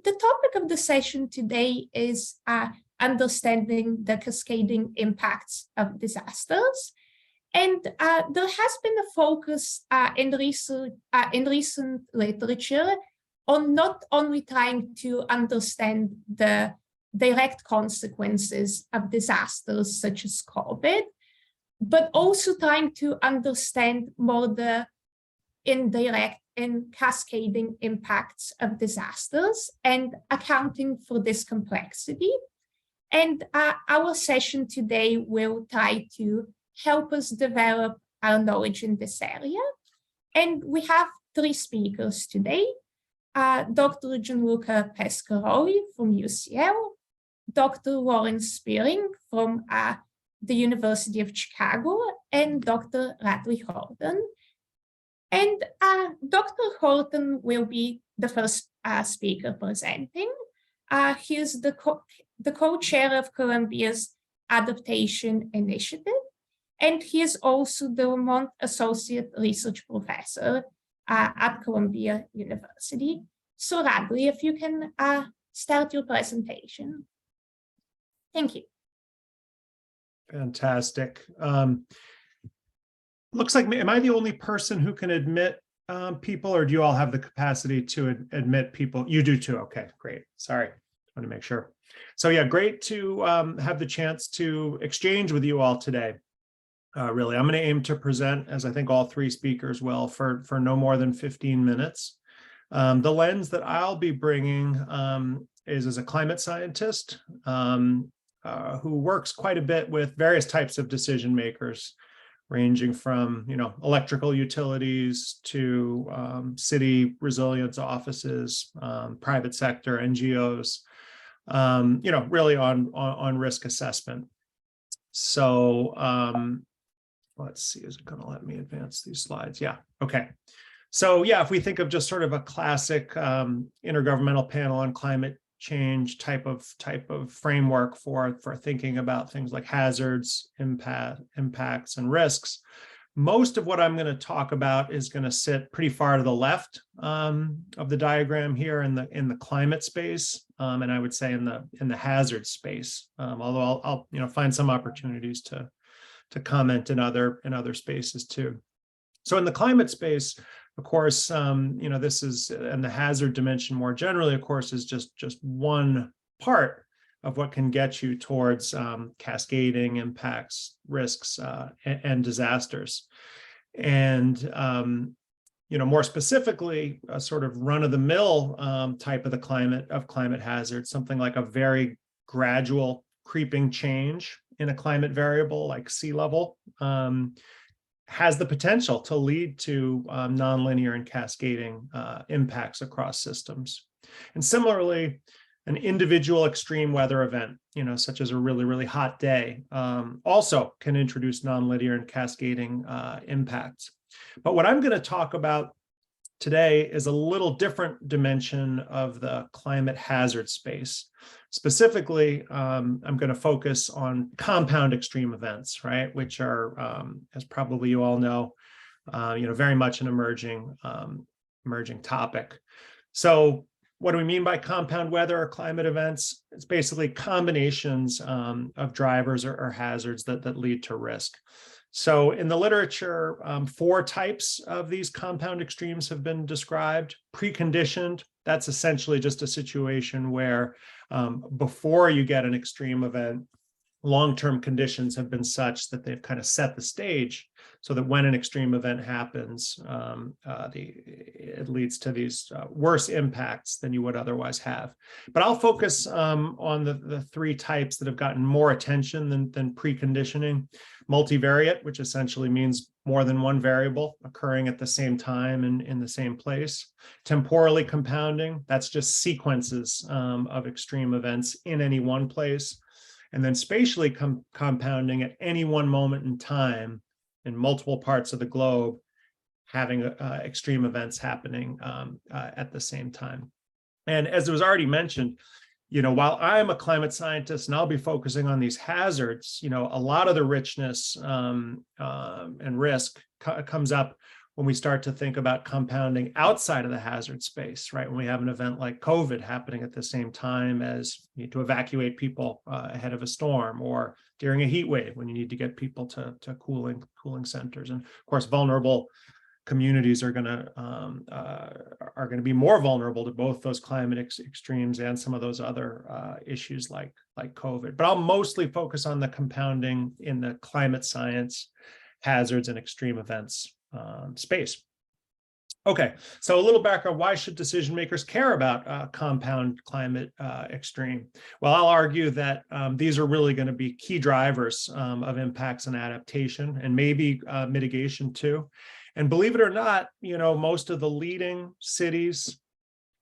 The topic of the session today is understanding the cascading impacts of disasters. And there has been a focus in recent literature on not only trying to understand the direct consequences of disasters such as COVID, but also trying to understand more the indirect and cascading impacts of disasters and accounting for this complexity. And our session today will try to help us develop our knowledge in this area. And we have three speakers today: Dr. Gianluca Pescaroli from UCL, Dr. Lauryn from the University of Chicago, and Dr. Radley Horton. And Dr. Horton will be the first speaker presenting. He is the co-chair of Columbia's Adaptation Initiative, and he is also the Vermont Associate Research Professor at Columbia University. So Radley, if you can start your presentation. Thank you. Fantastic. Looks like, am I the only person who can admit people, or do you all have the capacity to admit people? You do too. Okay, great. Sorry, I want to make sure. So yeah, great to have the chance to exchange with you all today. Really, I'm going to aim to present, as I think all three speakers will, for no more than 15 minutes. The lens that I'll be bringing is as a climate scientist who works quite a bit with various types of decision makers, ranging from, electrical utilities to city resilience offices, private sector, NGOs, really on risk assessment. So let's see, is it going to let me advance these slides? Yeah, okay. So yeah, if we think of just sort of a classic intergovernmental panel on climate change type of framework for thinking about things like hazards, impacts, and risks, most of what I'm going to talk about is going to sit pretty far to the left of the diagram here in the climate space, and I would say in the hazard space. Although I'll find some opportunities to comment in other spaces too. So in the climate space, of course, this is, and the hazard dimension more generally, of course, is just one part of what can get you towards cascading impacts, risks, and disasters. And, more specifically, a sort of run-of-the-mill type of climate hazard, something like a very gradual creeping change in a climate variable like sea level, has the potential to lead to nonlinear and cascading impacts across systems. And similarly, an individual extreme weather event, such as a really, really hot day, also can introduce nonlinear and cascading impacts. But what I'm going to talk about today is a little different dimension of the climate hazard space. Specifically, I'm going to focus on compound extreme events, right, which are, as probably you all know, very much an emerging topic. So what do we mean by compound weather or climate events? It's basically combinations of drivers or hazards that lead to risk. So in the literature, 4 types of these compound extremes have been described. Preconditioned, that's essentially just a situation where before you get an extreme event, long-term conditions have been such that they've kind of set the stage so that when an extreme event happens, it leads to these worse impacts than you would otherwise have. But I'll focus on the 3 types that have gotten more attention than preconditioning. Multivariate, which essentially means more than one variable occurring at the same time and in the same place. Temporally compounding, that's just sequences of extreme events in any one place. And then spatially compounding at any one moment in time in multiple parts of the globe, having extreme events happening at the same time. And as it was already mentioned, while I'm a climate scientist and I'll be focusing on these hazards, a lot of the richness and risk comes up when we start to think about compounding outside of the hazard space, right? When we have an event like COVID happening at the same time as you need to evacuate people ahead of a storm, or during a heat wave when you need to get people to cooling centers. And of course, vulnerable communities are going to be more vulnerable to both those climate extremes and some of those other issues like COVID. But I'll mostly focus on the compounding in the climate science, hazards, and extreme events space. Okay, so a little background: why should decision makers care about compound climate extreme? Well, I'll argue that these are really going to be key drivers of impacts and adaptation, and maybe mitigation too. And believe it or not, most of the leading cities,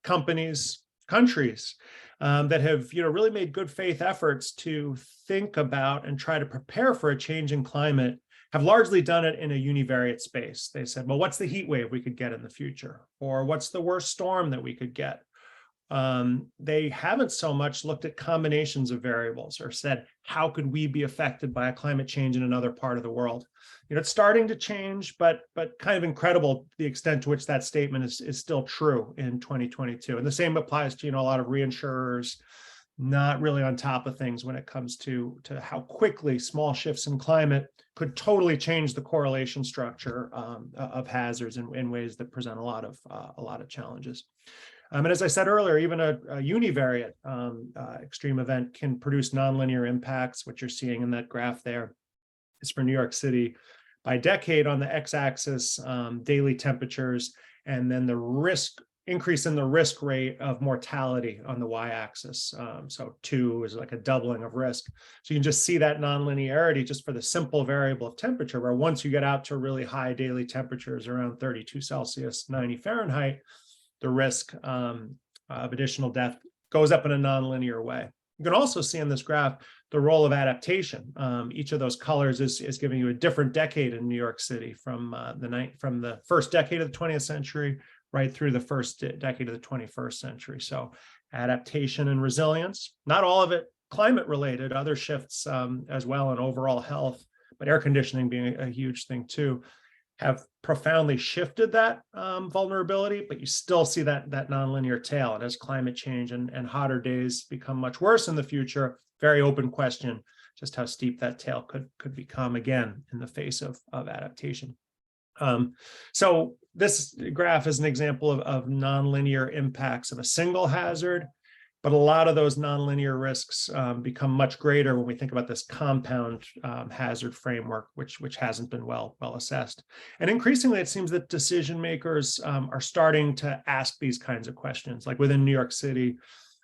companies, countries that have really made good faith efforts to think about and try to prepare for a changing climate have largely done it in a univariate space. They said, well, what's the heat wave we could get in the future? Or what's the worst storm that we could get? They haven't so much looked at combinations of variables or said, how could we be affected by a climate change in another part of the world? It's starting to change, but kind of incredible the extent to which that statement is still true in 2022. And the same applies to, a lot of reinsurers, not really on top of things when it comes to how quickly small shifts in climate could totally change the correlation structure of hazards in ways that present a lot of challenges. And as I said earlier, even a univariate extreme event can produce nonlinear impacts. What you're seeing in that graph there is for New York City by decade on the x-axis, daily temperatures, and then the increase in the risk rate of mortality on the y-axis. So 2 is like a doubling of risk. So you can just see that nonlinearity just for the simple variable of temperature, where once you get out to really high daily temperatures around 32 Celsius, 90 Fahrenheit, the risk of additional death goes up in a nonlinear way. You can also see in this graph the role of adaptation. Each of those colors is giving you a different decade in New York City from the first decade of the 20th century right through the first decade of the 21st century. So adaptation and resilience, not all of it climate related, other shifts as well in overall health, but air conditioning being a huge thing too, have profoundly shifted that vulnerability, but you still see that nonlinear tail. And as climate change and hotter days become much worse in the future, very open question just how steep that tail could become again in the face of adaptation. So this graph is an example of nonlinear impacts of a single hazard, but a lot of those nonlinear risks become much greater when we think about this compound hazard framework, which hasn't been well assessed. And increasingly, it seems that decision makers are starting to ask these kinds of questions. Like within New York City,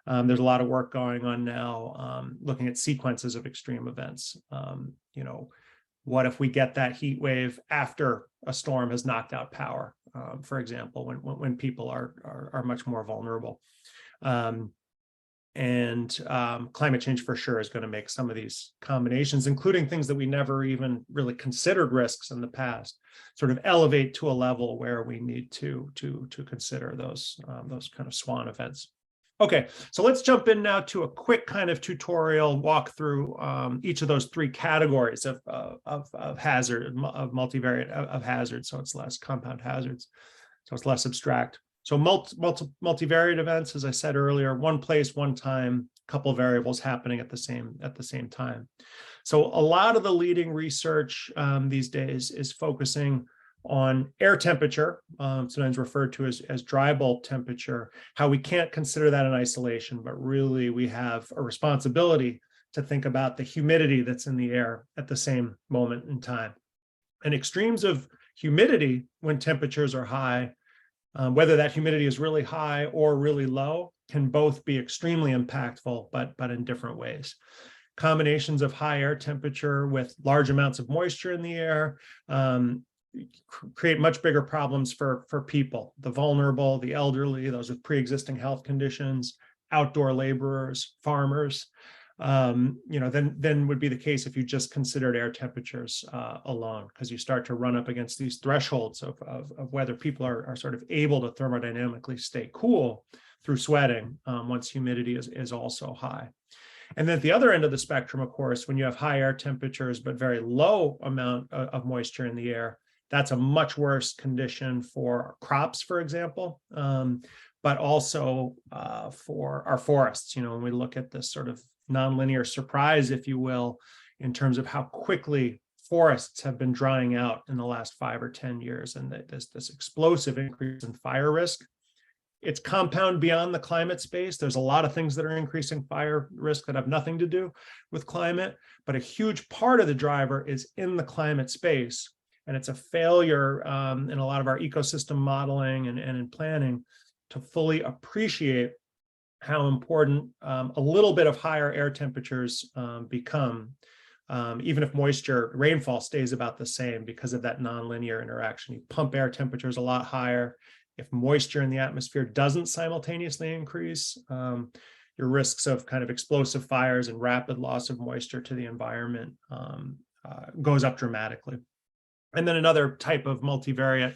there's a lot of work going on now looking at sequences of extreme events. What if we get that heat wave after a storm has knocked out power, for example, when people are much more vulnerable? And climate change for sure is going to make some of these combinations, including things that we never even really considered risks in the past, sort of elevate to a level where we need to consider those kind of swan events. Okay, so let's jump in now to a quick kind of tutorial walk through each of those 3 categories of hazard, of multivariate of hazards. So it's less compound hazards, so it's less abstract. So multivariate events, as I said earlier, one place, one time, a couple of variables happening at the same time. So a lot of the leading research these days is focusing on air temperature, sometimes referred to as dry bulb temperature, how we can't consider that in isolation, but really we have a responsibility to think about the humidity that's in the air at the same moment in time. And extremes of humidity when temperatures are high, whether that humidity is really high or really low, can both be extremely impactful, but in different ways. Combinations of high air temperature with large amounts of moisture in the air create much bigger problems for people, the vulnerable, the elderly, those with pre-existing health conditions, outdoor laborers, farmers, than would be the case if you just considered air temperatures alone, because you start to run up against these thresholds of whether people are sort of able to thermodynamically stay cool through sweating once humidity is also high. And then at the other end of the spectrum, of course, when you have high air temperatures but very low amount of moisture in the air, that's a much worse condition for crops, for example, but also for our forests. When we look at this sort of nonlinear surprise, if you will, in terms of how quickly forests have been drying out in the last 5 or 10 years, and this explosive increase in fire risk. It's compound beyond the climate space. There's a lot of things that are increasing fire risk that have nothing to do with climate, but a huge part of the driver is in the climate space. And it's a failure in a lot of our ecosystem modeling and in planning to fully appreciate how important a little bit of higher air temperatures become, even if rainfall stays about the same because of that nonlinear interaction. You pump air temperatures a lot higher. If moisture in the atmosphere doesn't simultaneously increase, your risks of kind of explosive fires and rapid loss of moisture to the environment goes up dramatically. And then another type of multivariate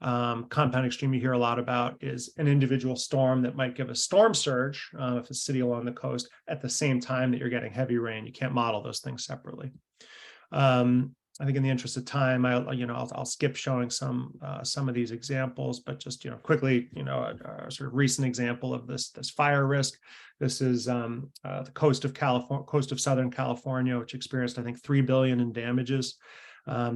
compound extreme you hear a lot about is an individual storm that might give a storm surge if a city along the coast at the same time that you're getting heavy rain. You can't model those things separately. I think in the interest of time, I'll skip showing some of these examples, but just quickly, a sort of recent example of this fire risk. This is the coast of Southern California, which experienced, I think, $3 billion in damages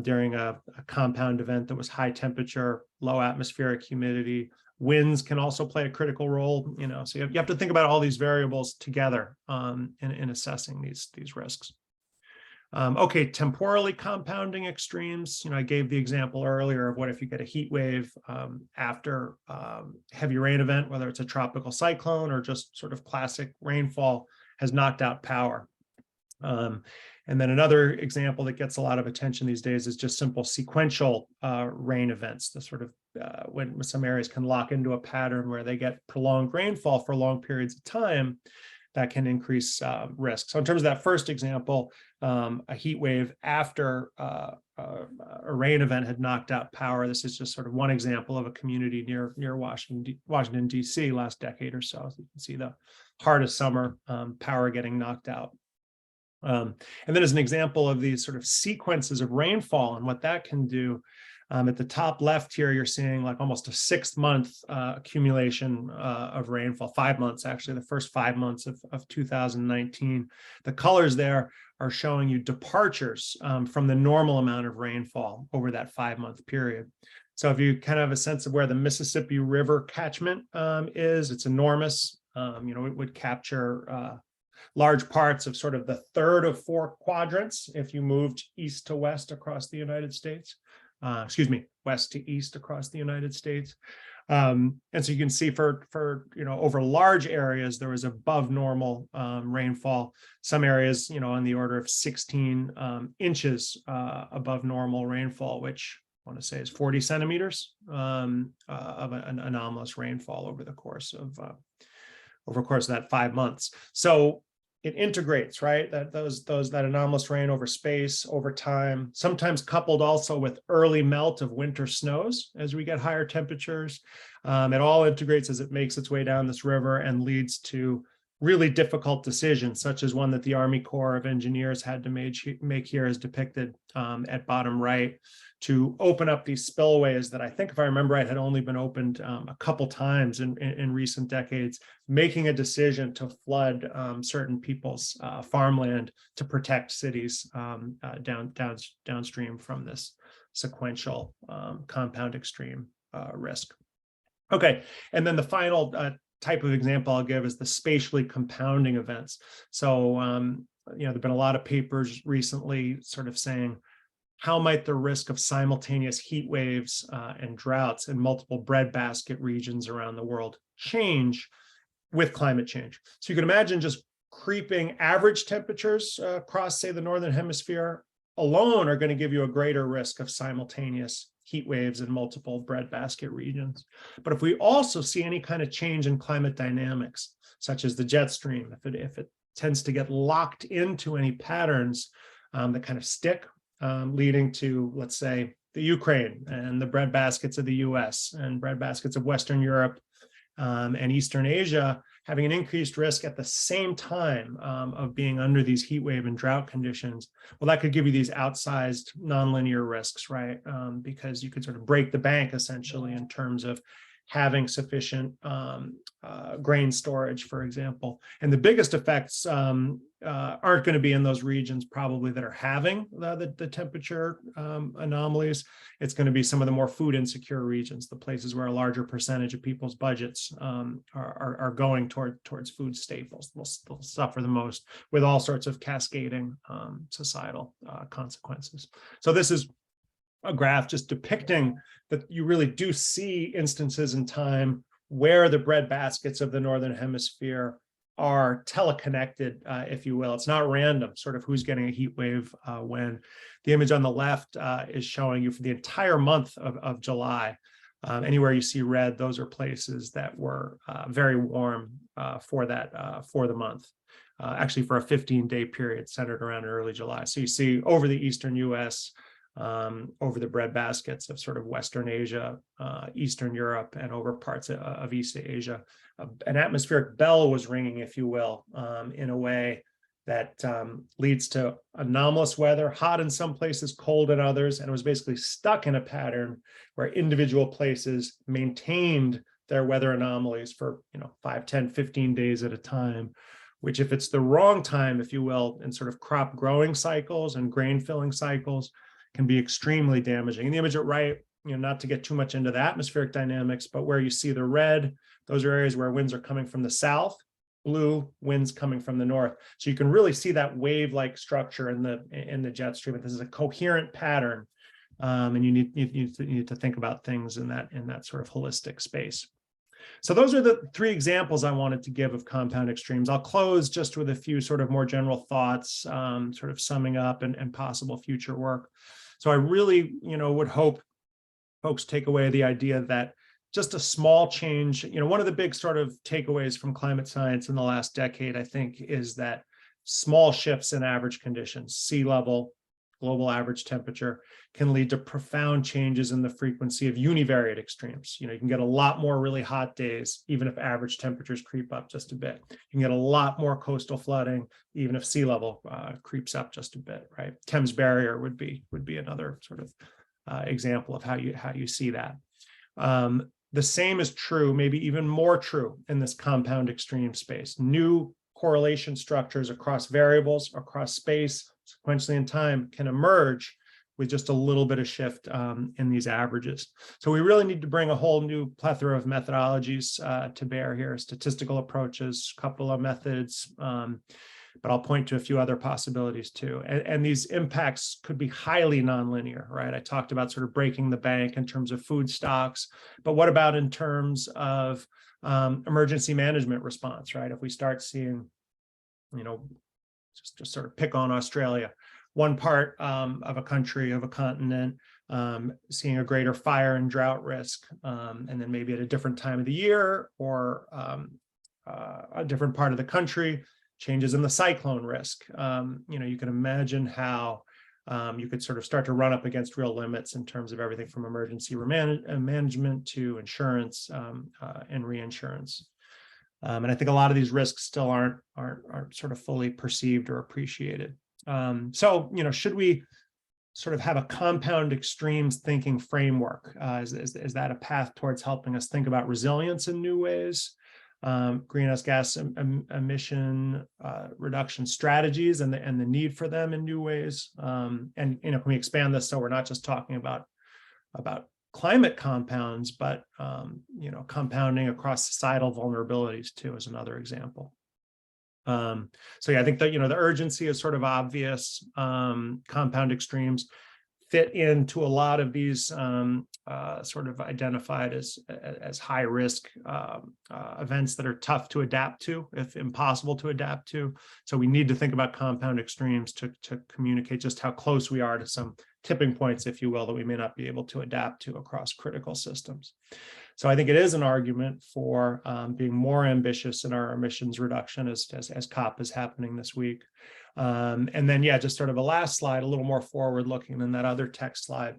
during a compound event that was high temperature, low atmospheric humidity. Winds can also play a critical role, so you have to think about all these variables together in assessing these risks. Okay, temporally compounding extremes. I gave the example earlier of what if you get a heat wave after heavy rain event, whether it's a tropical cyclone or just sort of classic rainfall has knocked out power. And then another example that gets a lot of attention these days is just simple sequential rain events, the sort of when some areas can lock into a pattern where they get prolonged rainfall for long periods of time. That can increase risk. So in terms of that first example, a heat wave after a rain event had knocked out power. This is just sort of one example of a community near Washington, D.C. last decade or so. So you can see the heart of summer, power getting knocked out. And then as an example of these sort of sequences of rainfall and what that can do, at the top left here, you're seeing like almost a 6-month accumulation of rainfall, 5 months, actually, the first 5 months of 2019. The colors there are showing you departures from the normal amount of rainfall over that 5-month period. So if you kind of have a sense of where the Mississippi River catchment is, it's enormous. It would capture large parts of sort of the third of 4 quadrants if you moved east to west across the United States. West to east across the United States. And so you can see for over large areas, there was above normal rainfall. Some areas, on the order of 16 inches above normal rainfall, which I want to say is 40 centimeters of an anomalous rainfall over the course of that 5 months. So it integrates, right? That anomalous rain over space, over time, sometimes coupled also with early melt of winter snows as we get higher temperatures. It all integrates as it makes its way down this river and leads to really difficult decisions, such as one that the Army Corps of Engineers had to make here as depicted at bottom right, to open up these spillways that I think, if I remember right, had only been opened a couple times in recent decades, making a decision to flood certain people's farmland to protect cities downstream from this sequential compound extreme risk. Okay, and then the final type of example I'll give is the spatially compounding events. So, there've been a lot of papers recently sort of saying, how might the risk of simultaneous heat waves and droughts in multiple breadbasket regions around the world change with climate change? So you can imagine just creeping average temperatures across, say, the Northern Hemisphere alone are going to give you a greater risk of simultaneous heat waves in multiple breadbasket regions. But if we also see any kind of change in climate dynamics, such as the jet stream, if it tends to get locked into any patterns that kind of stick, leading to, let's say, the Ukraine and the breadbaskets of the US and breadbaskets of Western Europe and Eastern Asia having an increased risk at the same time of being under these heat wave and drought conditions, well, that could give you these outsized nonlinear risks, right? Because you could sort of break the bank essentially in terms of having sufficient grain storage, for example. And the biggest effects aren't going to be in those regions probably that are having the temperature anomalies. It's going to be some of the more food insecure regions, the places where a larger percentage of people's budgets are going towards food staples. They'll suffer the most with all sorts of cascading societal consequences. So this is a graph just depicting that you really do see instances in time where the bread baskets of the Northern Hemisphere are teleconnected, if you will. It's not random, sort of who's getting a heat wave when. The image on the left is showing you for the entire month of July. Anywhere you see red, those are places that were very warm for the month. Actually for a 15-day period centered around early July. So you see over the eastern US, over the bread baskets of sort of Western Asia, Eastern Europe, and over parts of East Asia. An atmospheric bell was ringing, if you will, in a way that leads to anomalous weather, hot in some places, cold in others, and it was basically stuck in a pattern where individual places maintained their weather anomalies for 5, 10, 15 days at a time, which if it's the wrong time, if you will, in sort of crop growing cycles and grain filling cycles, can be extremely damaging. In the image at right, not to get too much into the atmospheric dynamics, but where you see the red, those are areas where winds are coming from the south, blue winds coming from the north. So you can really see that wave-like structure in the jet stream. This is a coherent pattern, and you need to think about things in that sort of holistic space. So those are the three examples I wanted to give of compound extremes. I'll close just with a few sort of more general thoughts, sort of summing up and possible future work. So I really, would hope folks take away the idea that just a small change, one of the big sort of takeaways from climate science in the last decade, I think, is that small shifts in average conditions, sea level, global average temperature, can lead to profound changes in the frequency of univariate extremes. You can get a lot more really hot days, even if average temperatures creep up just a bit. You can get a lot more coastal flooding, even if sea level creeps up just a bit, right? Thames Barrier would be another sort of example of how you see that. The same is true, maybe even more true in this compound extreme space. New correlation structures across variables, across space, sequentially in time can emerge with just a little bit of shift in these averages. So we really need to bring a whole new plethora of methodologies to bear here, statistical approaches, a couple of methods, but I'll point to a few other possibilities too. And these impacts could be highly nonlinear, right? I talked about sort of breaking the bank in terms of food stocks, but what about in terms of emergency management response, right? If we start seeing, just sort of pick on Australia, one part of a country, of a continent, seeing a greater fire and drought risk, and then maybe at a different time of the year or a different part of the country, changes in the cyclone risk. You can imagine how you could sort of start to run up against real limits in terms of everything from emergency management to insurance and reinsurance. And I think a lot of these risks still aren't sort of fully perceived or appreciated. So, should we sort of have a compound extremes thinking framework? Is that a path towards helping us think about resilience in new ways, greenhouse gas emission reduction strategies and the need for them in new ways? And can we expand this so we're not just talking about climate compounds, but compounding across societal vulnerabilities too is another example. So yeah, I think that the urgency is sort of obvious. Compound extremes fit into a lot of these sort of identified as high risk events that are tough to adapt to, if impossible to adapt to. So we need to think about compound extremes to communicate just how close we are to some tipping points, if you will, that we may not be able to adapt to across critical systems. So I think it is an argument for being more ambitious in our emissions reduction as COP is happening this week. And then, yeah, just sort of a last slide, a little more forward looking than that other text slide.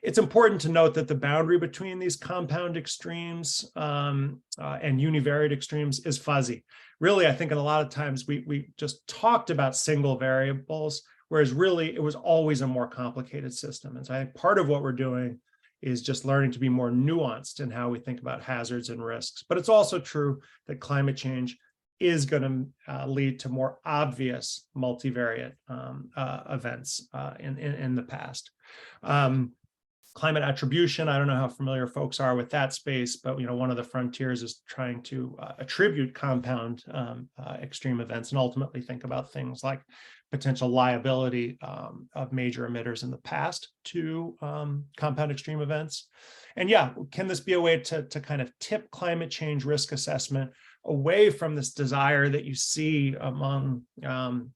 It's important to note that the boundary between these compound extremes and univariate extremes is fuzzy. Really, I think in a lot of times we just talked about single variables, whereas really it was always a more complicated system. And so I think part of what we're doing is just learning to be more nuanced in how we think about hazards and risks. But it's also true that climate change is going to lead to more obvious multivariate events in the past. Climate attribution, I don't know how familiar folks are with that space, but one of the frontiers is trying to attribute compound extreme events and ultimately think about things like potential liability of major emitters in the past to compound extreme events. And yeah, can this be a way to kind of tip climate change risk assessment away from this desire that you see among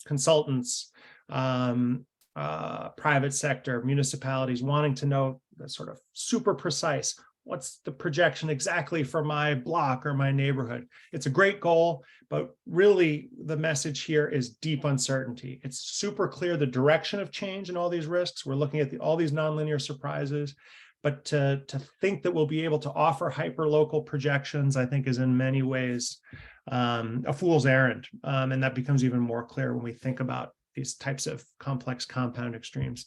consultants, private sector, municipalities wanting to know the sort of super precise, what's the projection exactly for my block or my neighborhood? It's a great goal, but really the message here is deep uncertainty. It's super clear the direction of change in all these risks. We're looking at all these nonlinear surprises, but to think that we'll be able to offer hyperlocal projections, I think is in many ways a fool's errand. And that becomes even more clear when we think about these types of complex compound extremes.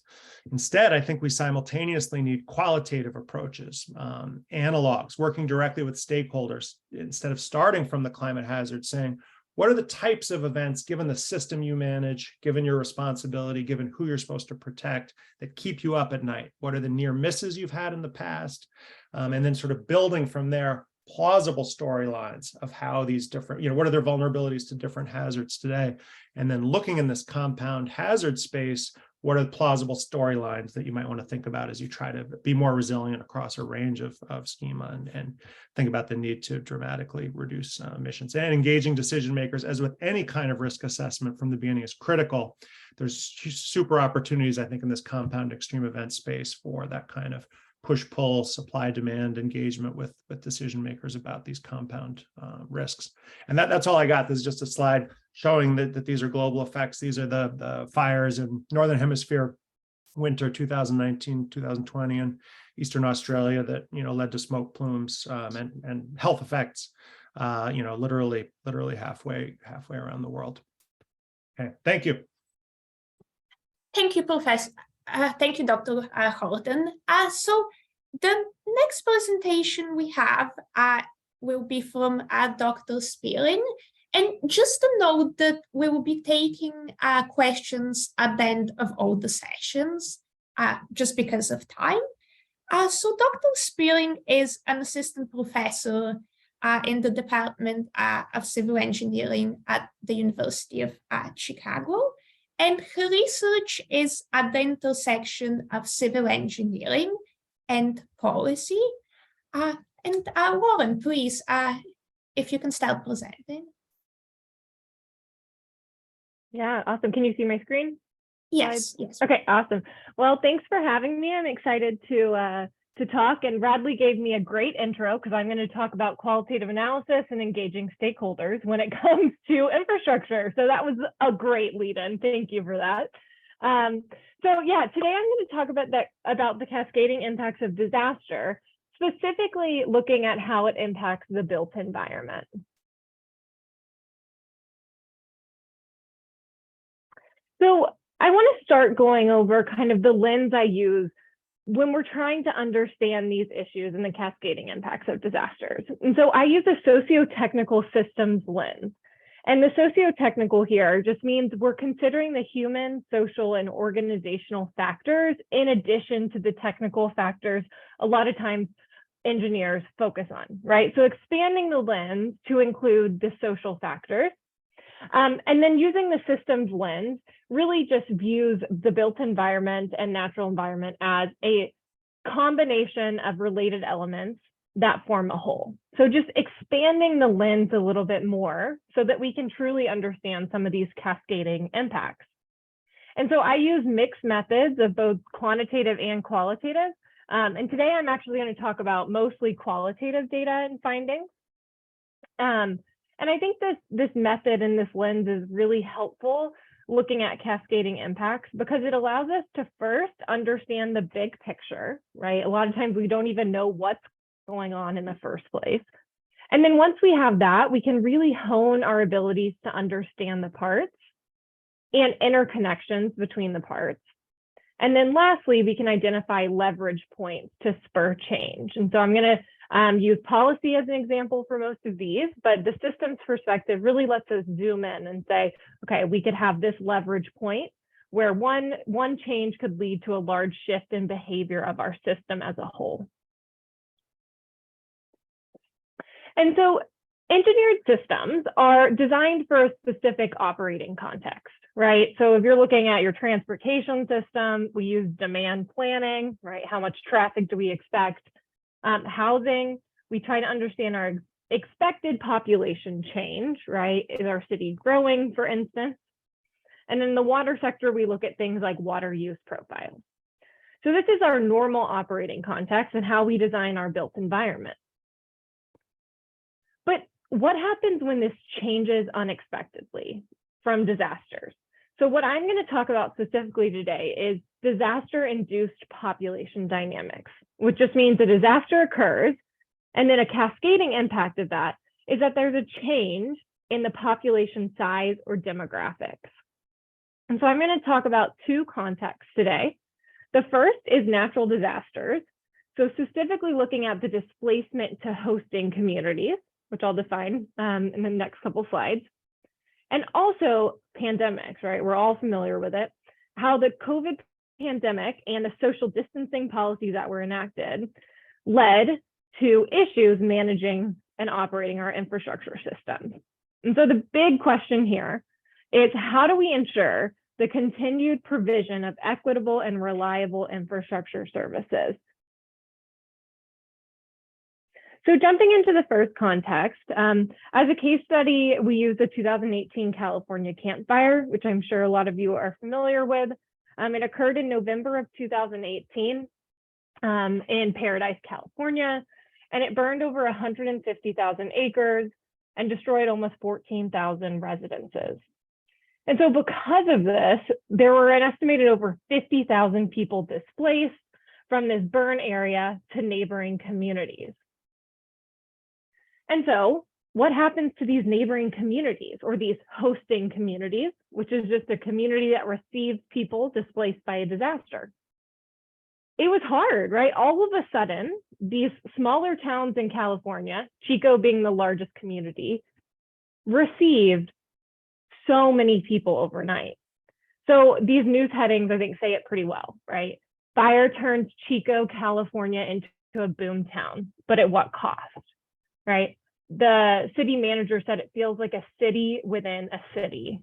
Instead, I think we simultaneously need qualitative approaches, analogs, working directly with stakeholders, instead of starting from the climate hazard, saying, what are the types of events, given the system you manage, given your responsibility, given who you're supposed to protect, that keep you up at night? What are the near misses you've had in the past? And then sort of building from there, plausible storylines of how these different, what are their vulnerabilities to different hazards today? And then looking in this compound hazard space, what are the plausible storylines that you might want to think about as you try to be more resilient across a range of schema and think about the need to dramatically reduce emissions. And engaging decision makers, as with any kind of risk assessment from the beginning, is critical. There's super opportunities, I think, in this compound extreme event space for that kind of push-pull, supply-demand engagement with decision makers about these compound risks. And that's all I got. This is just a slide showing that these are global effects. These are the fires in Northern Hemisphere winter 2019, 2020 in Eastern Australia that led to smoke plumes and health effects literally halfway around the world. Okay, thank you. Thank you, Professor. Thank you, Dr. Horton. So the next presentation we have will be from Dr. Spearing. And just to note that we will be taking questions at the end of all the sessions, just because of time. So Dr. Spearing is an assistant professor in the Department of Civil Engineering at the University of Chicago. And her research is at the intersection of civil engineering and policy. And Lauryn, please, if you can start presenting. Yeah, awesome. Can you see my screen? Yes. Okay, awesome. Well, thanks for having me. I'm excited to talk, and Radley gave me a great intro because I'm going to talk about qualitative analysis and engaging stakeholders when it comes to infrastructure. So that was a great lead-in. Thank you for that. So yeah, today I'm going to talk about the cascading impacts of disaster, specifically looking at how it impacts the built environment. So I want to start going over kind of the lens I use when we're trying to understand these issues and the cascading impacts of disasters. And so I use a socio-technical systems lens. And the socio-technical here just means we're considering the human, social, and organizational factors in addition to the technical factors a lot of times engineers focus on, right? So expanding the lens to include the social factors. And then using the systems lens really just views the built environment and natural environment as a combination of related elements that form a whole. So just expanding the lens a little bit more so that we can truly understand some of these cascading impacts. And so I use mixed methods of both quantitative and qualitative. And today I'm actually going to talk about mostly qualitative data and findings. And I think this method and this lens is really helpful looking at cascading impacts because it allows us to first understand the big picture, right? A lot of times we don't even know what's going on in the first place. And then once we have that, we can really hone our abilities to understand the parts and interconnections between the parts. And then lastly, we can identify leverage points to spur change. And so I'm going to use policy as an example for most of these, but the systems perspective really lets us zoom in and say, okay, we could have this leverage point where one change could lead to a large shift in behavior of our system as a whole. And so engineered systems are designed for a specific operating context, right? So if you're looking at your transportation system, we use demand planning, right? How much traffic do we expect? Housing, we try to understand our expected population change, right? Is our city growing, for instance? And in the water sector, we look at things like water use profiles. So this is our normal operating context and how we design our built environment. But what happens when this changes unexpectedly from disasters? So what I'm going to talk about specifically today is disaster-induced population dynamics, which just means a disaster occurs, and then a cascading impact of that is that there's a change in the population size or demographics. And so I'm going to talk about two contexts today. The first is natural disasters. So specifically looking at the displacement to hosting communities, which I'll define in the next couple slides. And also pandemics, right? We're all familiar with it. How the COVID pandemic and the social distancing policies that were enacted led to issues managing and operating our infrastructure systems. And so the big question here is, how do we ensure the continued provision of equitable and reliable infrastructure services? So jumping into the first context, as a case study, we used the 2018 California Camp Fire, which I'm sure a lot of you are familiar with. It occurred in November of 2018 in Paradise, California, and it burned over 150,000 acres and destroyed almost 14,000 residences. And so because of this, there were an estimated over 50,000 people displaced from this burn area to neighboring communities. And so what happens to these neighboring communities or these hosting communities, which is just a community that receives people displaced by a disaster? It was hard, right? All of a sudden, these smaller towns in California, Chico being the largest community, received so many people overnight. So these news headings, I think, say it pretty well, right? Fire turns Chico, California into a boom town, but at what cost? Right? The city manager said it feels like a city within a city,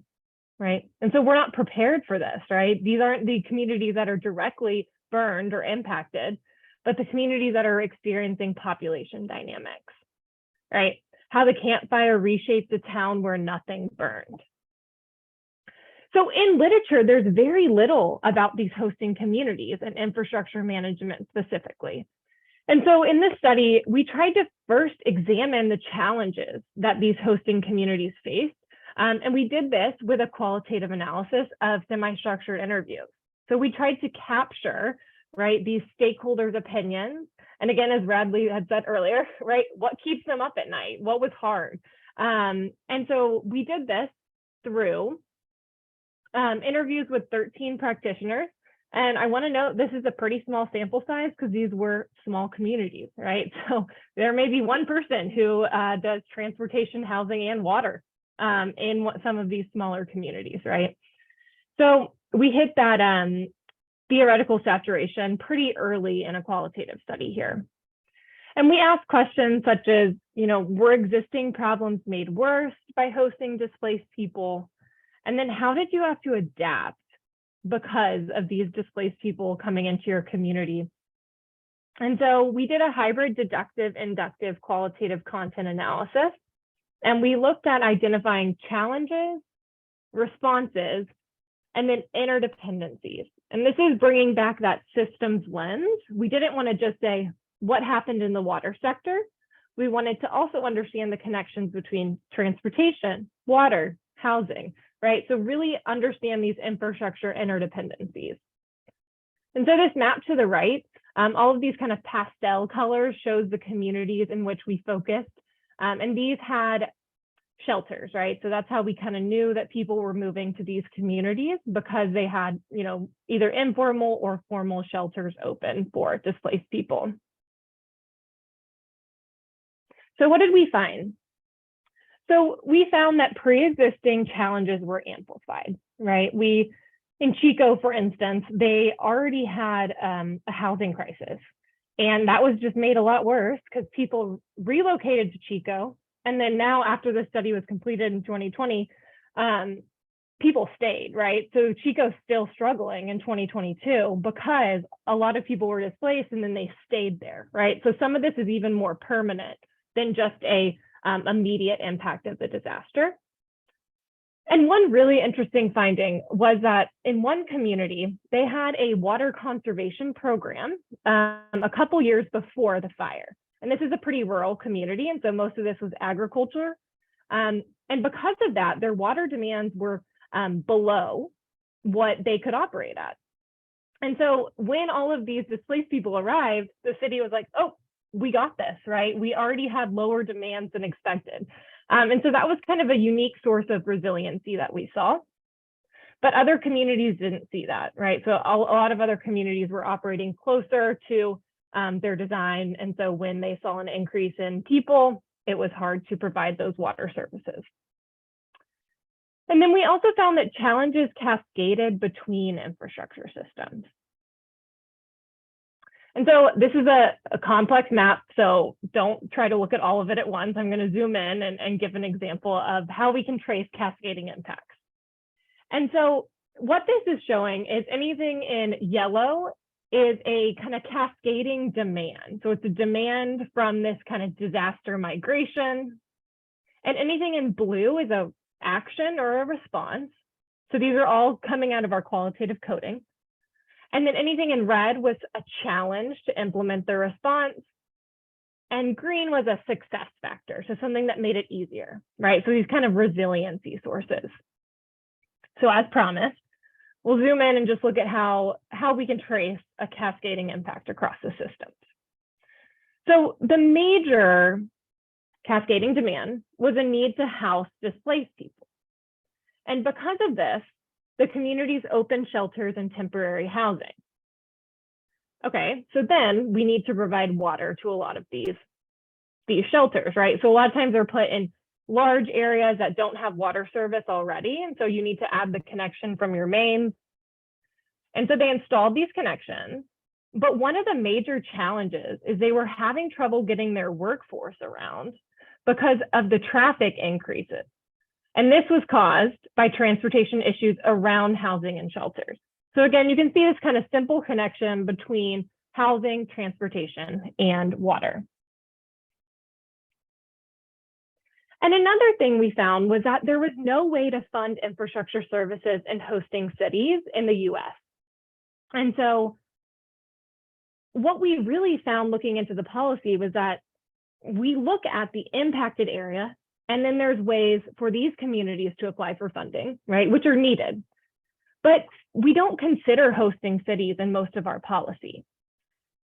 right? And so we're not prepared for this, right? These aren't the communities that are directly burned or impacted, but the communities that are experiencing population dynamics, right? How the campfire reshaped a town where nothing burned. So in literature, there's very little about these hosting communities and infrastructure management specifically. And so in this study, we tried to first examine the challenges that these hosting communities faced. And we did this with a qualitative analysis of semi-structured interviews. So we tried to capture, right, these stakeholders' opinions. And again, as Radley had said earlier, right, what keeps them up at night? What was hard? And so we did this through interviews with 13 practitioners. And I want to note, this is a pretty small sample size because these were small communities, right? So there may be one person who does transportation, housing, and water in some of these smaller communities, right? So we hit that theoretical saturation pretty early in a qualitative study here. And we asked questions such as, were existing problems made worse by hosting displaced people? And then how did you have to adapt because of these displaced people coming into your community? And so we did a hybrid deductive, inductive, qualitative content analysis, and we looked at identifying challenges, responses, and then interdependencies. And this is bringing back that systems lens. We didn't want to just say what happened in the water sector. We wanted to also understand the connections between transportation, water, housing, right? So really understand these infrastructure interdependencies. And so this map to the right, all of these kind of pastel colors shows the communities in which we focused. And these had shelters, right? So that's how we kind of knew that people were moving to these communities, because they had, either informal or formal shelters open for displaced people. So what did we find? So we found that pre-existing challenges were amplified, right? In Chico, for instance, they already had a housing crisis, and that was just made a lot worse because people relocated to Chico. And then now, after the study was completed in 2020, people stayed, right? So Chico's still struggling in 2022 because a lot of people were displaced and then they stayed there, right? So some of this is even more permanent than just a immediate impact of the disaster. And one really interesting finding was that in one community, they had a water conservation program a couple years before the fire. And this is a pretty rural community, and so most of this was agriculture. And because of that, their water demands were below what they could operate at. And so when all of these displaced people arrived, the city was like, oh, we got this, right? We already had lower demands than expected. And so that was kind of a unique source of resiliency that we saw. But other communities didn't see that, right? So a lot of other communities were operating closer to their design. And so when they saw an increase in people, it was hard to provide those water services. And then we also found that challenges cascaded between infrastructure systems. And so this is a complex map, so don't try to look at all of it at once. I'm going to zoom in and give an example of how we can trace cascading impacts. And so what this is showing is anything in yellow is a kind of cascading demand. So it's a demand from this kind of disaster migration. And anything in blue is a action or a response. So these are all coming out of our qualitative coding. And then anything in red was a challenge to implement the response. And green was a success factor, so something that made it easier, right? So these kind of resiliency sources. So as promised, we'll zoom in and just look at how we can trace a cascading impact across the systems. So the major cascading demand was a need to house displaced people. And because of this, the communities opened shelters and temporary housing. Okay, so then we need to provide water to a lot of these shelters, right? So a lot of times they're put in large areas that don't have water service already. And so you need to add the connection from your mains. And so they installed these connections. But one of the major challenges is they were having trouble getting their workforce around because of the traffic increases. And this was caused by transportation issues around housing and shelters. So again, you can see this kind of simple connection between housing, transportation, and water. And another thing we found was that there was no way to fund infrastructure services in hosting cities in the US. And so what we really found looking into the policy was that we look at the impacted area, and then there's ways for these communities to apply for funding, right, which are needed. But we don't consider hosting cities in most of our policy.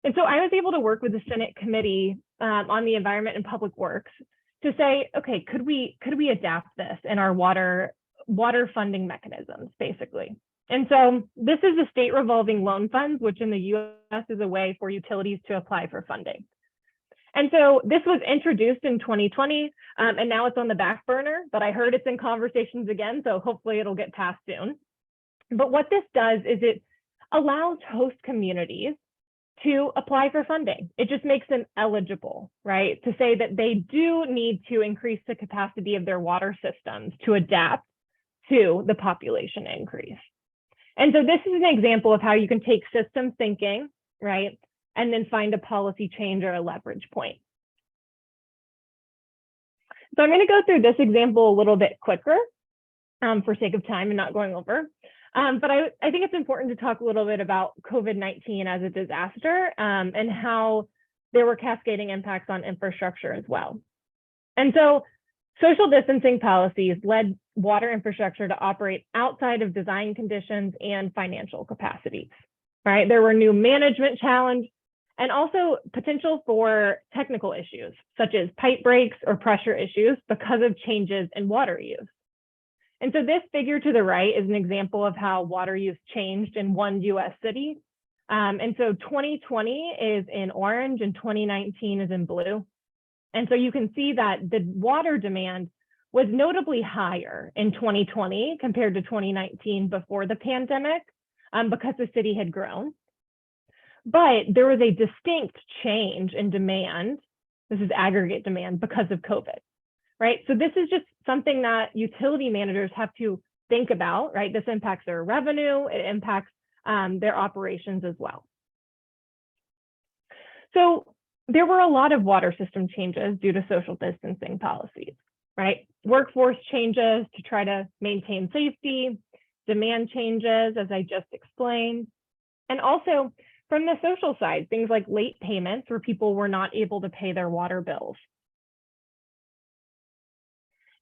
And so I was able to work with the Senate Committee on the Environment and Public Works to say, okay, could we adapt this in our water funding mechanisms, basically? And so this is the state revolving loan funds, which in the US is a way for utilities to apply for funding. And so this was introduced in 2020, and now it's on the back burner, but I heard it's in conversations again, so hopefully it'll get passed soon. But what this does is it allows host communities to apply for funding. It just makes them eligible, right? To say that they do need to increase the capacity of their water systems to adapt to the population increase. And so this is an example of how you can take system thinking, right, and then find a policy change or a leverage point. So I'm going to go through this example a little bit quicker for sake of time and not going over. But I think it's important to talk a little bit about COVID-19 as a disaster and how there were cascading impacts on infrastructure as well. And so Social distancing policies led water infrastructure to operate outside of design conditions and financial capacities, right? There were new management challenges and also potential for technical issues, such as pipe breaks or pressure issues because of changes in water use. And so this figure to the right is an example of how water use changed in one US city. And so 2020 is in orange and 2019 is in blue. And so you can see that the water demand was notably higher in 2020 compared to 2019 before the pandemic, because the city had grown. But there was a distinct change in demand. This is aggregate demand because of COVID, right? So this is just something that utility managers have to think about, right? This impacts their revenue, it impacts their operations as well. So there were a lot of water system changes due to social distancing policies, right? Workforce changes to try to maintain safety, demand changes, as I just explained, and also from the social side, things like late payments where people were not able to pay their water bills.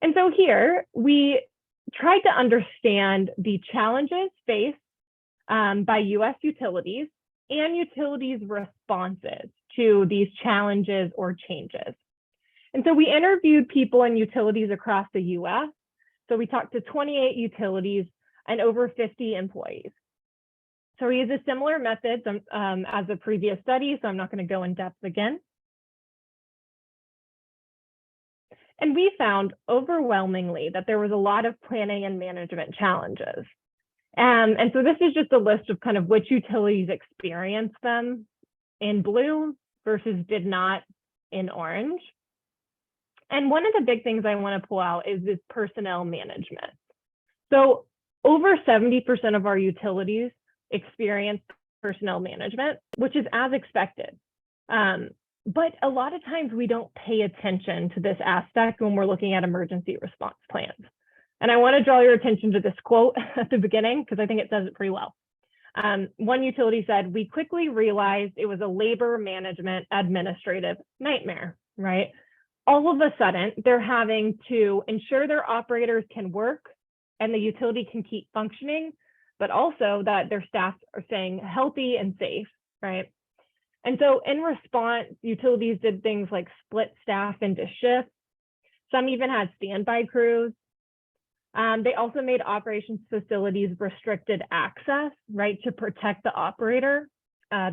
And so here we tried to understand the challenges faced by US utilities and utilities' responses to these challenges or changes. And so we interviewed people in utilities across the US. So we talked to 28 utilities and over 50 employees. So we use a similar method as the previous study, so I'm not going to go in depth again. And we found overwhelmingly that there was a lot of planning and management challenges. And so this is just a list of kind of which utilities experienced them in blue versus did not in orange. And one of the big things I want to pull out is this personnel management. So over 70% of our utilities experience personnel management, which is as expected. But a lot of times we don't pay attention to this aspect when we're looking at emergency response plans. And I want to draw your attention to this quote at the beginning, because I think it says it pretty well. One utility said, "We quickly realized it was a labor management administrative nightmare," right? All of a sudden, they're having to ensure their operators can work and the utility can keep functioning, but also that their staff are staying healthy and safe, right? And so in response, utilities did things like split staff into shifts. Some even had standby crews. They also made operations facilities restricted access, right, to protect the operator.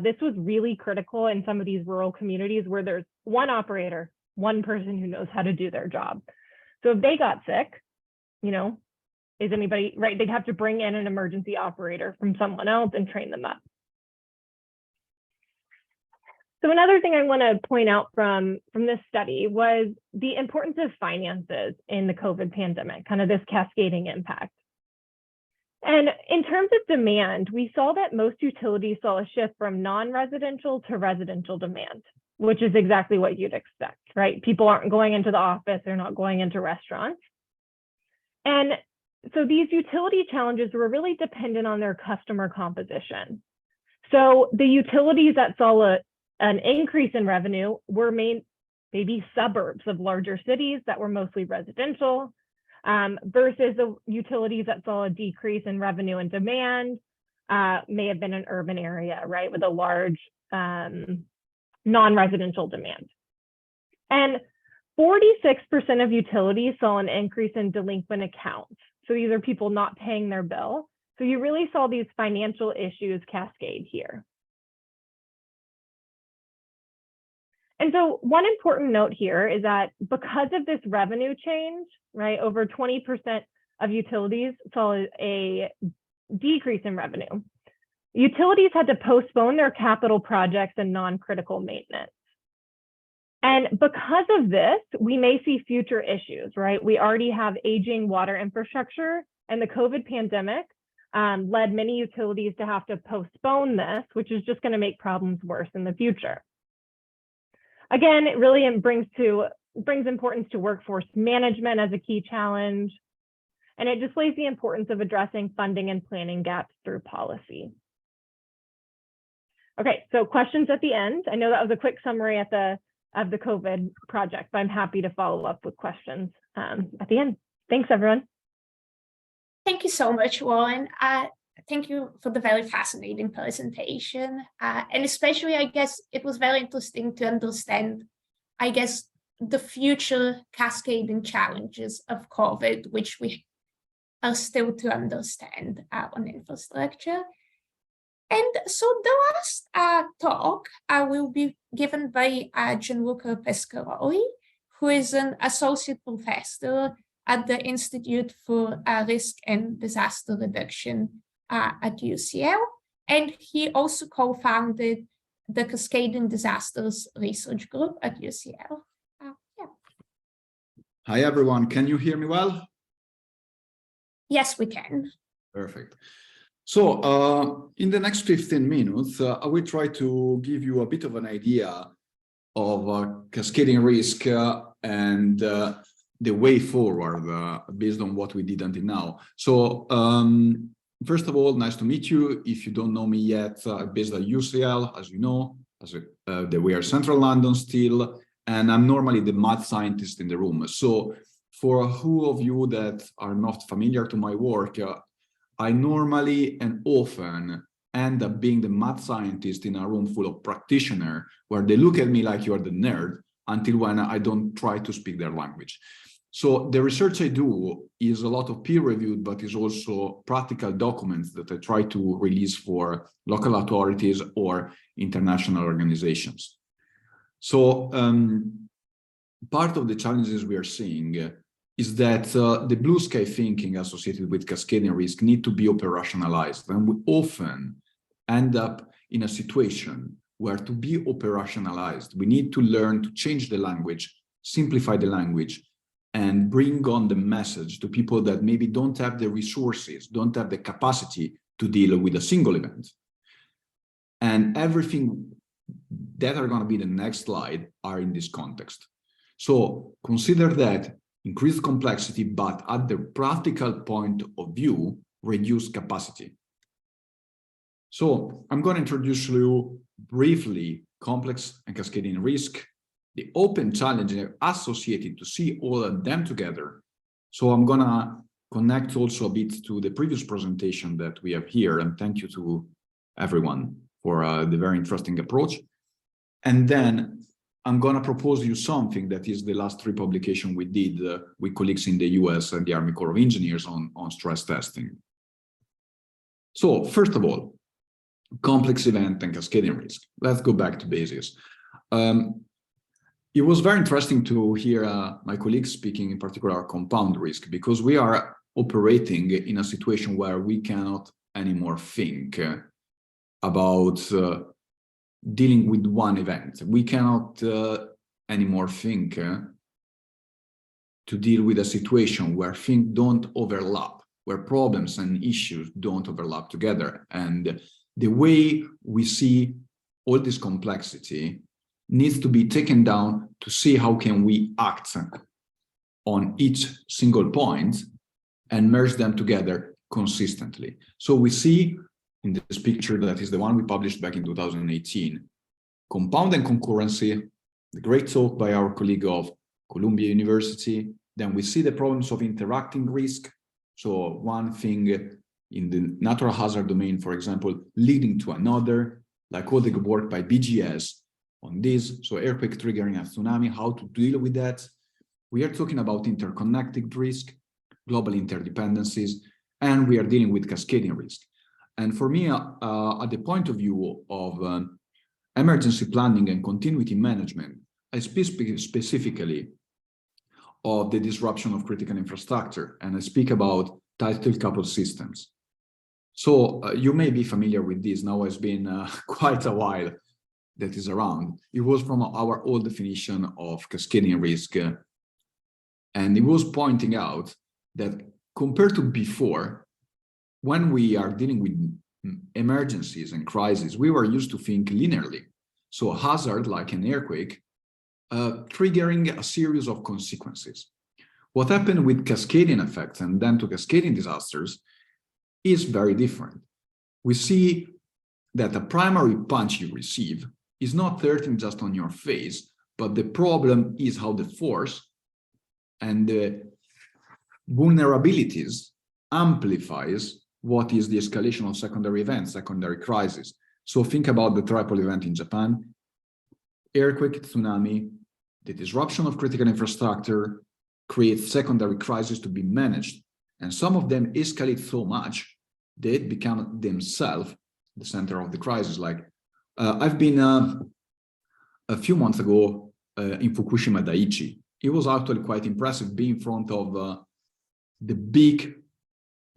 This was really critical in some of these rural communities where there's one operator, one person who knows how to do their job. So if they got sick, you know, is anybody, right, they'd have to bring in an emergency operator from someone else and train them up. So another thing I want to point out from this study was the importance of finances in the COVID pandemic, kind of this cascading impact. And in terms of demand, we saw that most utilities saw a shift from non-residential to residential demand, which is exactly what you'd expect, right? People aren't going into the office, they're not going into restaurants. And so these utility challenges were really dependent on their customer composition. So the utilities that saw an increase in revenue were maybe suburbs of larger cities that were mostly residential, versus the utilities that saw a decrease in revenue and demand may have been an urban area, right, with a large non-residential demand. And 46% of utilities saw an increase in delinquent accounts. So these are people not paying their bill. So you really saw these financial issues cascade here. And so one important note here is that because of this revenue change, right, over 20% of utilities saw a decrease in revenue. Utilities had to postpone their capital projects and non-critical maintenance. And because of this, we may see future issues, right? We already have aging water infrastructure, and the COVID pandemic led many utilities to have to postpone this, which is just going to make problems worse in the future. Again, it really brings importance to workforce management as a key challenge, and it displays the importance of addressing funding and planning gaps through policy. Okay, so questions at the end. I know that was a quick summary at the of the COVID project, but I'm happy to follow up with questions at the end. Thanks, everyone. Thank you so much, Lauren. Thank you for the very fascinating presentation. And especially, I guess, it was very interesting to understand, I guess, the future cascading challenges of COVID, which we are still to understand on infrastructure. And so the last talk will be given by Gianluca Pescaroli, who is an associate professor at the Institute for Risk and Disaster Reduction at UCL. And he also co-founded the Cascading Disasters Research Group at UCL. Hi, everyone. Can you hear me well? Yes, we can. Perfect. So in the next 15 minutes, I will try to give you a bit of an idea of cascading risk and the way forward based on what we did until now. So first of all, nice to meet you. If you don't know me yet, I'm based at UCL, as you know, we are Central London still, and I'm normally the math scientist in the room. So for who of you that are not familiar to my work, I normally and often end up being the math scientist in a room full of practitioners where they look at me like you're the nerd until when I don't try to speak their language. So the research I do is a lot of peer-reviewed, but is also practical documents that I try to release for local authorities or international organizations. So part of the challenges we are seeing is that the blue sky thinking associated with cascading risk need to be operationalized. And we often end up in a situation where to be operationalized, we need to learn to change the language, simplify the language, and bring on the message to people that maybe don't have the resources, don't have the capacity to deal with a single event. And everything that are going to be the next slide are in this context. So consider that increased complexity, but at the practical point of view, reduced capacity. So I'm going to introduce you briefly complex and cascading risk, the open challenges associated to see all of them together. So I'm going to connect also a bit to the previous presentation that we have here, and thank you to everyone for the very interesting approach. And then I'm going to propose you something that is the last 3 publications we did with colleagues in the US and the Army Corps of Engineers on stress testing. So first of all, complex event and cascading risk. Let's go back to basics. It was very interesting to hear my colleagues speaking in particular compound risk, because we are operating in a situation where we cannot anymore think about dealing with one event. We cannot anymore think to deal with a situation where things don't overlap, where problems and issues don't overlap together. And the way we see all this complexity needs to be taken down to see how can we act on each single point and merge them together consistently. So we see in this picture, that is the one we published back in 2018, compound and concurrency, the great talk by our colleague of Columbia University. Then we see the problems of interacting risk. So one thing in the natural hazard domain, for example, leading to another, like all the work by BGS on this. So earthquake triggering a tsunami, how to deal with that. We are talking about interconnected risk, global interdependencies, and we are dealing with cascading risk. And for me, at the point of view of emergency planning and continuity management, I speak specifically of the disruption of critical infrastructure, and I speak about tidal coupled systems. So you may be familiar with this. Now it's been quite a while that is around. It was from our old definition of cascading risk, and it was pointing out that compared to before, when we are dealing with emergencies and crises, we were used to think linearly. So a hazard like an earthquake triggering a series of consequences. What happened with cascading effects and then to cascading disasters is very different. We see that the primary punch you receive is not hurting just on your face, but the problem is how the force and the vulnerabilities amplifies what is the escalation of secondary events, secondary crises. So think about the triple event in Japan, earthquake, tsunami, the disruption of critical infrastructure creates secondary crises to be managed. And some of them escalate so much, they become themselves the center of the crisis. Like I've been a few months ago in Fukushima Daiichi. It was actually quite impressive being in front of the big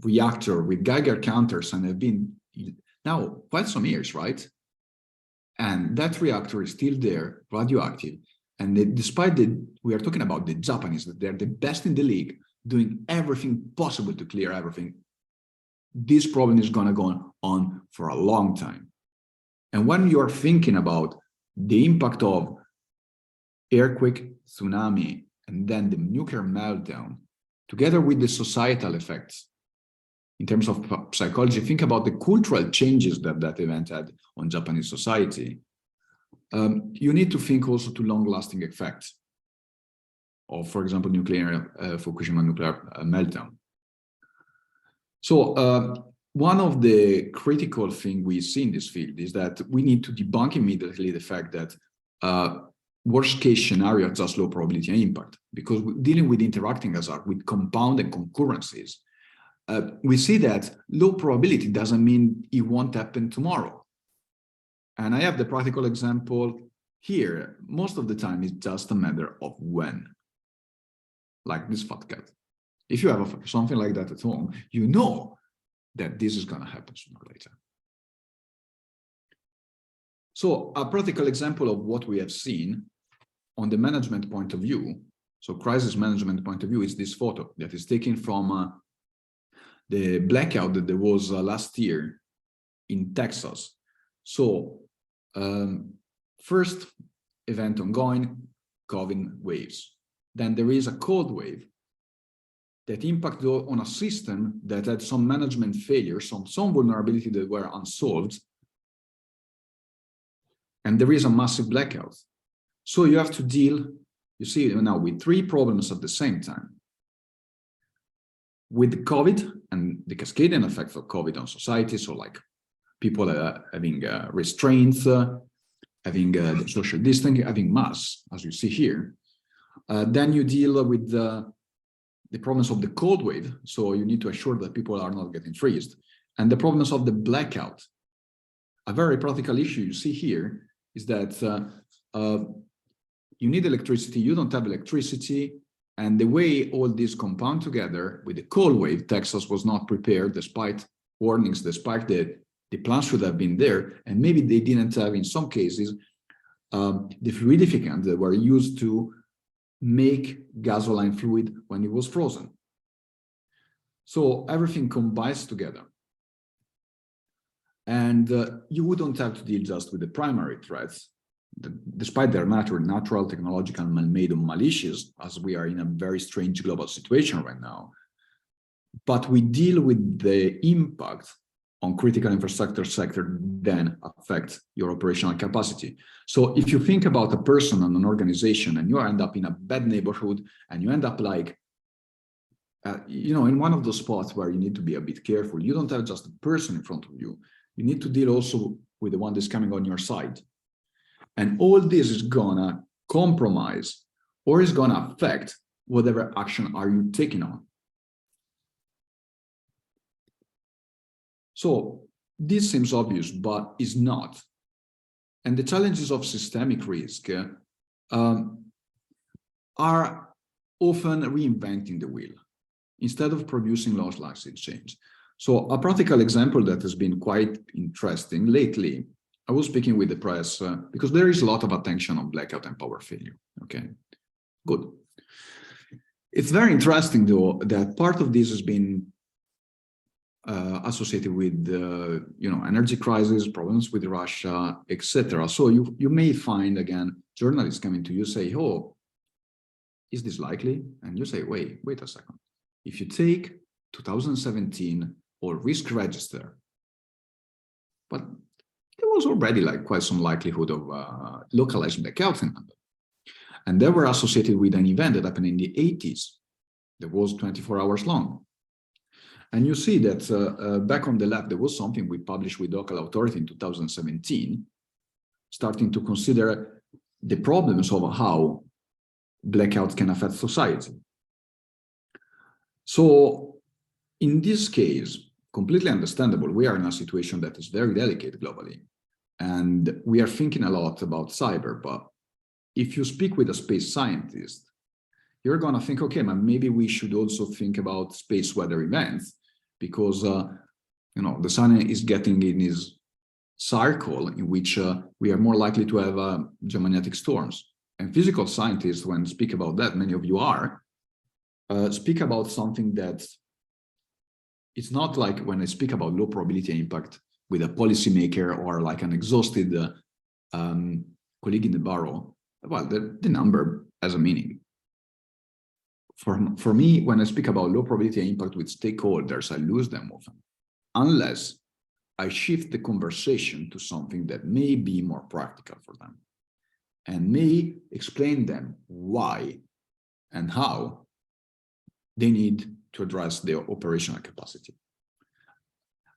reactor with Geiger counters, and have been now quite some years, right? And that reactor is still there, radioactive. And despite we are talking about the Japanese, that they're the best in the league, doing everything possible to clear everything. This problem is going to go on for a long time. And when you are thinking about the impact of earthquake, tsunami, and then the nuclear meltdown, together with the societal effects, in terms of psychology, think about the cultural changes that that event had on Japanese society. You need to think also to long-lasting effects of, for example, Fukushima nuclear meltdown. So one of the critical things we see in this field is that we need to debunk immediately the fact that worst case scenario is just low probability and impact, because we're dealing with interacting hazard, with compound and concurrencies. We see that low probability doesn't mean it won't happen tomorrow. And I have the practical example here. Most of the time, it's just a matter of when. Like this fat cat. If you have something like that at home, you know that this is going to happen sooner or later. So a practical example of what we have seen on the management point of view, so crisis management point of view, is this photo that is taken from the blackout that there was last year in Texas. So first event ongoing, COVID waves. Then there is a cold wave that impacted on a system that had some management failures, some vulnerability that were unsolved. And there is a massive blackout. So you have to deal, you see now, with three problems at the same time. With COVID and the cascading effects of COVID on society, so like people having restraints, having social distancing, having masks, as you see here. Then you deal with the problems of the cold wave, so you need to assure that people are not getting freezed, and the problems of the blackout. A very practical issue you see here is that you need electricity, you don't have electricity, and the way all these compound together with the cold wave, Texas was not prepared despite warnings, despite the plans should have been there, and maybe they didn't have, in some cases, the fluidificant that were used to make gasoline fluid when it was frozen. So everything combines together. And you wouldn't have to deal just with the primary threats, despite their natural, technological, man-made, or malicious, as we are in a very strange global situation right now. But we deal with the impact on critical infrastructure sector then affects your operational capacity. So if you think about a person and an organization and you end up in a bad neighborhood and you end up like, in one of those spots where you need to be a bit careful, you don't have just a person in front of you. You need to deal also with the one that's coming on your side. And all this is gonna compromise or is gonna affect whatever action are you taking on. So this seems obvious, but is not. And the challenges of systemic risk are often reinventing the wheel instead of producing large-lasting change. So a practical example that has been quite interesting lately, I was speaking with the press because there is a lot of attention on blackout and power failure. Okay, good. It's very interesting though that part of this has been associated with energy crisis, problems with Russia, etc. So you may find again journalists coming to you say, "Oh, is this likely?" And you say, "Wait a second. If you take 2017 or risk register, but there was already like quite some likelihood of localized blackouts in London. And they were associated with an event that happened in the 80s that was 24 hours long. And you see that back on the left, there was something we published with local authority in 2017, starting to consider the problems of how blackouts can affect society. So in this case, completely understandable, we are in a situation that is very delicate globally. And we are thinking a lot about cyber, but if you speak with a space scientist, you're going to think, okay, maybe we should also think about space weather events, because you know, the sun is getting in this cycle in which we are more likely to have geomagnetic storms. And physical scientists, when speak about that, many of you are, speak about something that it's not like when I speak about low probability impact with a policymaker or like an exhausted colleague in the borough. Well, the number has a meaning. For me, when I speak about low probability impact with stakeholders, I lose them often, unless I shift the conversation to something that may be more practical for them and may explain them why and how they need to address their operational capacity.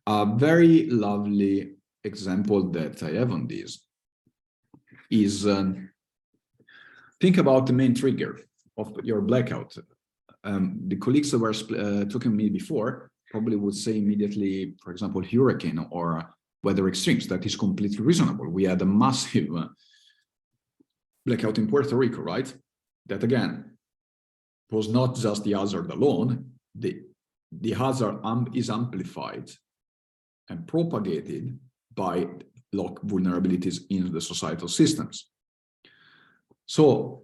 A very lovely example that I have on this is think about the main trigger of your blackout. The colleagues that were talking to me before probably would say immediately, for example, hurricane or weather extremes. That is completely reasonable. We had a massive blackout in Puerto Rico, right? That again was not just the hazard alone. The hazard is amplified and propagated by lock vulnerabilities in the societal systems. So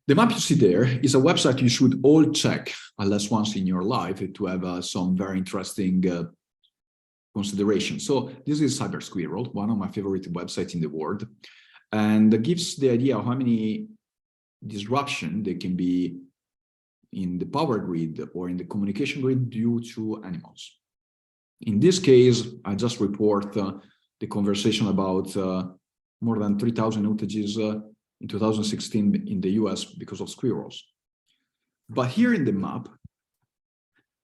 the map you see there is a website you should all check at least once in your life to have some very interesting considerations. So this is Cyber Squirrel, one of my favorite websites in the world, and it gives the idea of how many disruption there can be in the power grid or in the communication grid due to animals. In this case, I just report the conversation about more than 3,000 outages in 2016 in the US because of squirrels. But here in the map,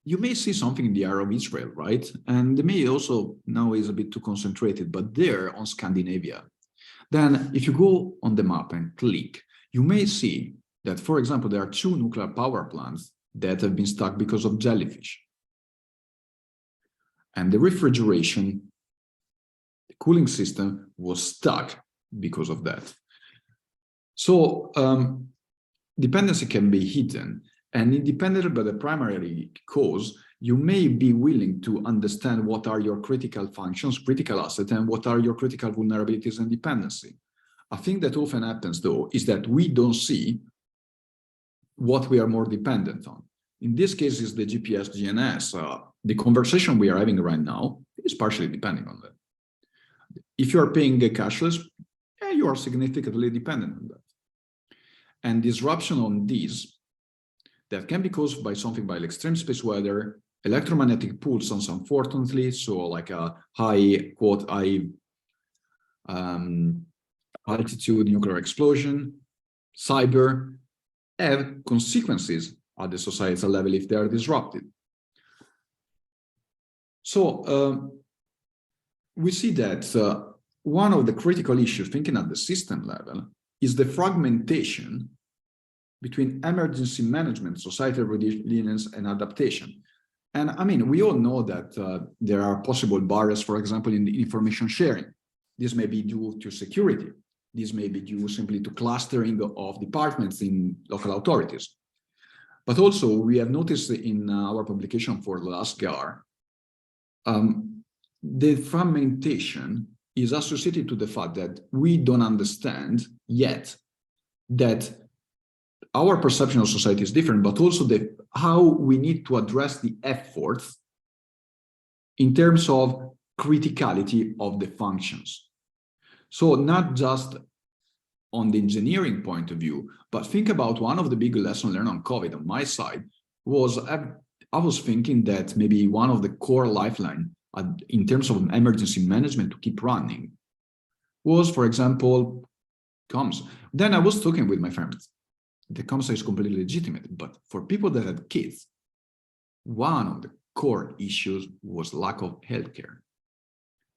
you may see something in the area of Israel, right? And the may also now is a bit too concentrated, but there on Scandinavia. Then if you go on the map and click, you may see that, for example, there are 2 nuclear power plants that have been stuck because of jellyfish. And the refrigeration, the cooling system was stuck because of that. So dependency can be hidden, and independent by the primary cause, you may be willing to understand what are your critical functions, critical assets, and what are your critical vulnerabilities and dependency. A thing that often happens, though, is that we don't see what we are more dependent on. In this case, is the GPS GNS. The conversation we are having right now is partially depending on that. If you are paying cashless, you are significantly dependent on that. And disruption on these that can be caused by something by extreme space weather, electromagnetic pulses, unfortunately, so like a high altitude nuclear explosion, cyber, have consequences at the societal level if they are disrupted. So we see that one of the critical issues, thinking at the system level, is the fragmentation between emergency management, societal resilience, and adaptation. And I mean, we all know that there are possible barriers, for example, in the information sharing. This may be due to security. This may be due simply to clustering of departments in local authorities. But also, we have noticed in our publication for the last GAR, the fragmentation is associated to the fact that we don't understand yet that our perception of society is different, but also how we need to address the efforts in terms of criticality of the functions. So not just on the engineering point of view, but think about one of the big lessons learned on COVID on my side was I was thinking that maybe one of the core lifeline in terms of emergency management to keep running was, for example, comms. Then I was talking with my friends. The concept is completely legitimate, but for people that had kids, one of the core issues was lack of healthcare.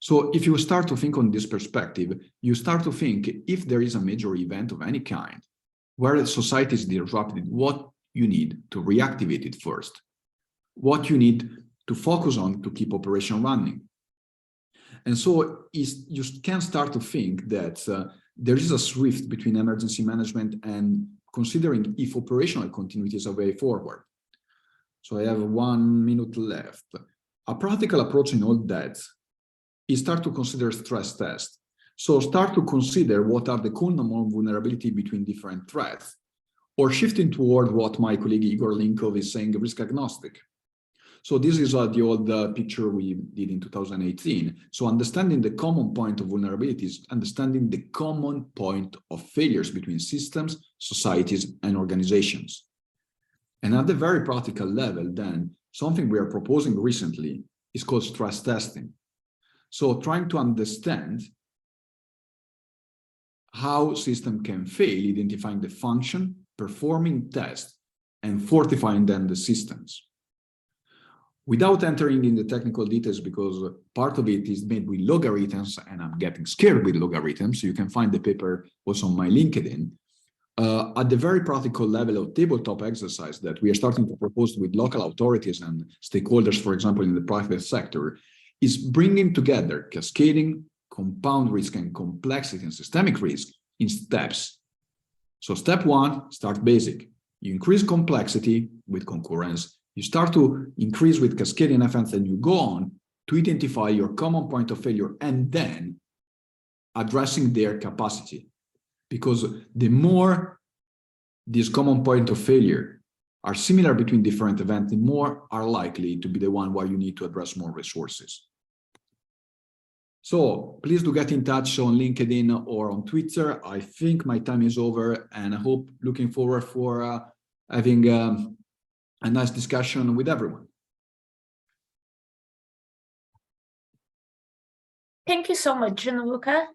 So if you start to think on this perspective, you start to think if there is a major event of any kind, where the society is disrupted, what you need to reactivate it first, what you need to focus on to keep operation running. And so you can start to think that there is a shift between emergency management and considering if operational continuity is a way forward. So I have 1 minute left. A practical approach in all that is start to consider stress tests. So start to consider what are the common vulnerability between different threats, or shifting toward what my colleague Igor Linkov is saying, risk agnostic. So this is the old picture we did in 2018. So understanding the common point of vulnerabilities, understanding the common point of failures between systems, societies, and organizations. And at the very practical level, then, something we are proposing recently is called stress testing. So trying to understand how system can fail, identifying the function, performing tests, and fortifying then the systems. Without entering in the technical details, because part of it is made with logarithms, and I'm getting scared with logarithms, so you can find the paper also on my LinkedIn. At the very practical level of tabletop exercise that we are starting to propose with local authorities and stakeholders, for example, in the private sector, is bringing together cascading, compound risk, and complexity and systemic risk in steps. So step one, start basic. You increase complexity with concurrence. You start to increase with cascading events, and you go on to identify your common point of failure and then addressing their capacity. Because the more these common point of failure are similar between different events, the more are likely to be the one where you need to address more resources. So please do get in touch on LinkedIn or on Twitter. I think my time is over, and I hope looking forward for having a nice discussion with everyone. Thank you so much, Gianluca.